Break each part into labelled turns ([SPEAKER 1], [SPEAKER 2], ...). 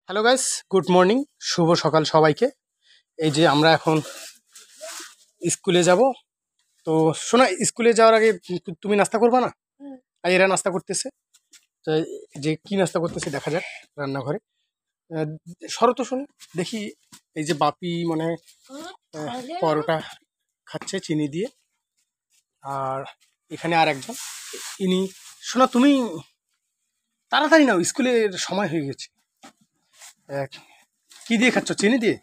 [SPEAKER 1] Hello guys, good morning, শুভ সকাল সবাইকে। এই যে আমরা এখন স্কুলে যাব। তো শোনা, স্কুলে যাওয়ার আগে তুমি নাস্তা করবা না? আর এরা নাস্তা করতেছে। তো যে কি নাস্তা করতেছে দেখা যাক রান্নাঘরে। আহ, সরো তো শুনি দেখি। এই যে বাপি মানে পরোটা খাচ্ছে চিনি দিয়ে। আর এখানে আর একজন, ইনি। শোনা, তুমি তাড়াতাড়ি নাও, স্কুলের সময় হয়ে গেছে। আহ, কি দিয়ে খাচ্ছ? চিনি দিয়ে?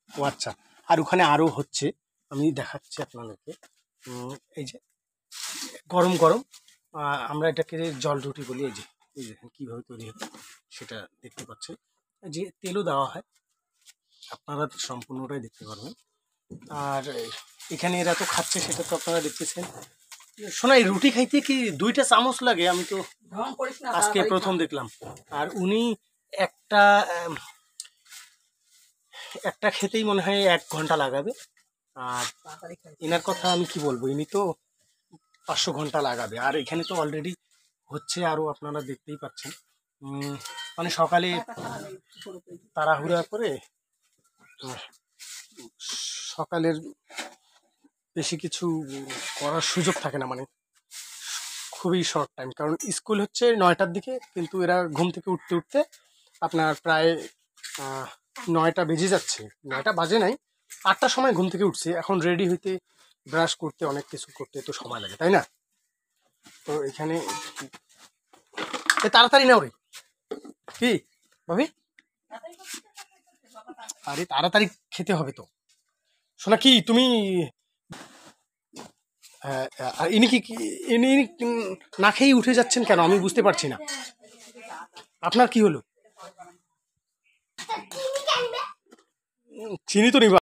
[SPEAKER 1] ও আচ্ছা। আর ওখানে আরও হচ্ছে, আমি দেখাচ্ছি আপনাদেরকে। এই যে গরম গরম, আমরা এটাকে জল রুটি বলি। এই যে দেখেন কীভাবে তৈরি হচ্ছে সেটা দেখতে পাচ্ছেন। যে তেলও দেওয়া হয়, আপনারা তো সম্পূর্ণটাই দেখতে পারবেন। আর এখানে এরা তো খাচ্ছে, সেটা তো আপনারা দেখতেছেন। শোনা, এই রুটি খাইতে কি 2টা চামচ লাগে? আমি তো আজকে প্রথম দেখলাম। আর উনি একটা একটা খেতেই মনে হয় 1 ঘন্টা লাগাবে। আর এনার কথা আমি কি বলবো, ইনি তো 500 ঘন্টা লাগাবে। আর এখানে তো অলরেডি হচ্ছে, আরও আপনারা দেখতেই পাচ্ছেন। মানে সকালে তাড়াহুড়া করে সকালের বেশি কিছু করার সুযোগ থাকে না, মানে খুবই শর্ট টাইম। কারণ স্কুল হচ্ছে 9টার দিকে, কিন্তু এরা ঘুম থেকে উঠতে উঠতে আপনার প্রায় 9টা বেজে যাচ্ছে। 9টা বাজে নাই, 8টার সময় ঘুম থেকে উঠছে। এখন রেডি হইতে, ব্রাশ করতে, অনেক কিছু করতে তো সময় লাগে, তাই না? তো এখানে তাড়াতাড়ি নাও রে। কি ভাবি? আরে তাড়াতাড়ি খেতে হবে তো। শোনা, কি তুমি আর ইনি ইনি না খেয়েই উঠে যাচ্ছেন কেন? আমি বুঝতে পারছি না। আপনার কি হলো? চিনি তো নিবা।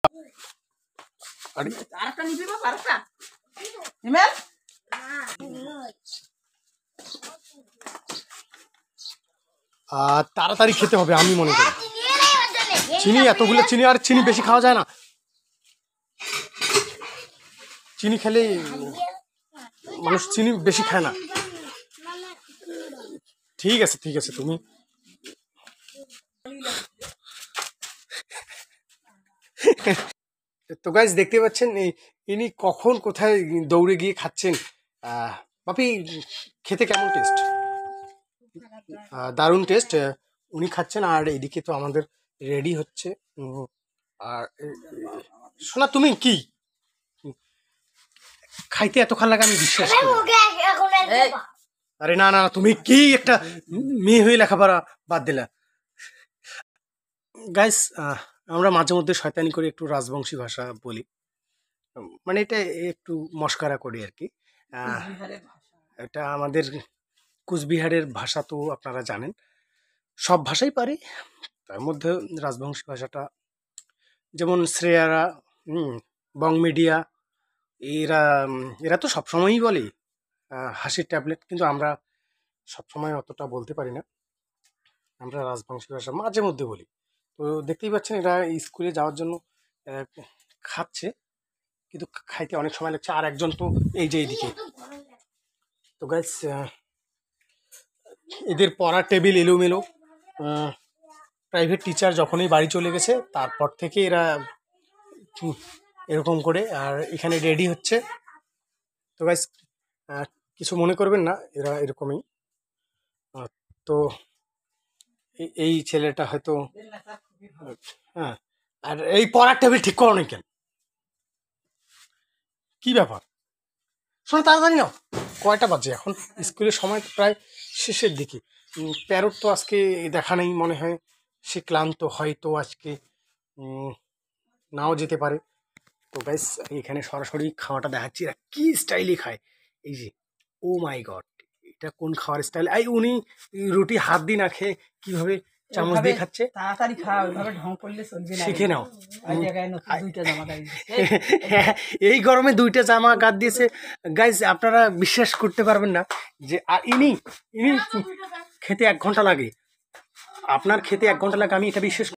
[SPEAKER 1] আরে তাড়াতাড়ি খেতে হবে আমি মনে করি। চিনি, এতগুলো চিনি, আর চিনি বেশি খাওয়া যায় না। চিনি খেলে মানুষ চিনি বেশি খায় না। ঠিক আছে ঠিক আছে, তুমি তো গাইজ দেখতে পাচ্ছেন ইনি কখন কোথায় দৌড়ে গিয়ে খাচ্ছেন। বাপি, খেতে কেমন টেস্ট? দারুণ টেস্ট। উনি খাচ্ছেন, আর এদিকে তো আমাদের রেডি হচ্ছে। আর শোনা, তুমি কি খাইতে এতক্ষণ লাগে আমি বিশ্বাস করি। আরে না না, তুমি কি একটা মেয়ে হয়ে লেখাপড়া বাদ দিলা। গাইস, আমরা মাঝে মধ্যে শয়তানি করে একটু রাজবংশী ভাষা বলি, মানে এটা একটু মস্কারা করি আর কি। এটা আমাদের কুচবিহারের ভাষা, তো আপনারা জানেন। সব ভাষাই পারি, তার মধ্যে রাজবংশী ভাষাটা, যেমন শ্রেয়ারা, বং মিডিয়া, এরা এরা তো সবসময়ই বলে হাসির ট্যাবলেট, কিন্তু আমরা সবসময় অতটা বলতে পারি না। আমরা রাজবংশী ভাষা মাঝে মধ্যে বলি। তো দেখতেই পাচ্ছেন এরা স্কুলে যাওয়ার জন্য খাচ্ছে, কিন্তু খাইতে অনেক সময় লাগছে। আর একজন তো এই যে এইদিকে। তো গাইস, এদের পড়ার টেবিল এলোমেলো। প্রাইভেট টিচার যখনই বাড়ি চলে গেছে, তারপর থেকে এরা এরকম করে। আর এখানে রেডি হচ্ছে। তো গাইস, কিছু মনে করবেন না, এরা এরকমই। তো এই ছেলেটা হয়তো, হ্যাঁ। আর এই পড়ার টেবিল ঠিক করো নি কেন? কি ব্যাপার? শোনো, তাড়াতাড়ি নাও। কয়টা বাজে এখন? স্কুলের সময় প্রায় শেষের দিকে। প্যারট তো আজকে দেখা নেই মনে হয়, সে ক্লান্ত, হয়তো আজকে নাও যেতে পারে। তো গাইস, এখানে সরাসরি খাওয়াটা দেখাচ্ছি এরা কি স্টাইলে খায়। এই যে, ও মাই গড, এটা কোন খাওয়ার স্টাইল? উনি রুটি হাত দিয়ে না খেয়ে কিভাবে চামচ দিয়ে খাচ্ছে।
[SPEAKER 2] তাড়াতাড়ি খাও, ওইভাবে ঢং করলে চলবে না।
[SPEAKER 1] শিখে নাও।
[SPEAKER 2] দুইটা জামা গায়ে
[SPEAKER 1] এই গরমে 2টা জামা গায়ে দিয়েছে। গাইজ, আপনারা বিশ্বাস করতে পারবেন না যে, আর ইনি খেতে 1 ঘন্টা লাগে। আপনার খেতে 1 ঘন্টা লাগে, আমি এটা বিশ্বাস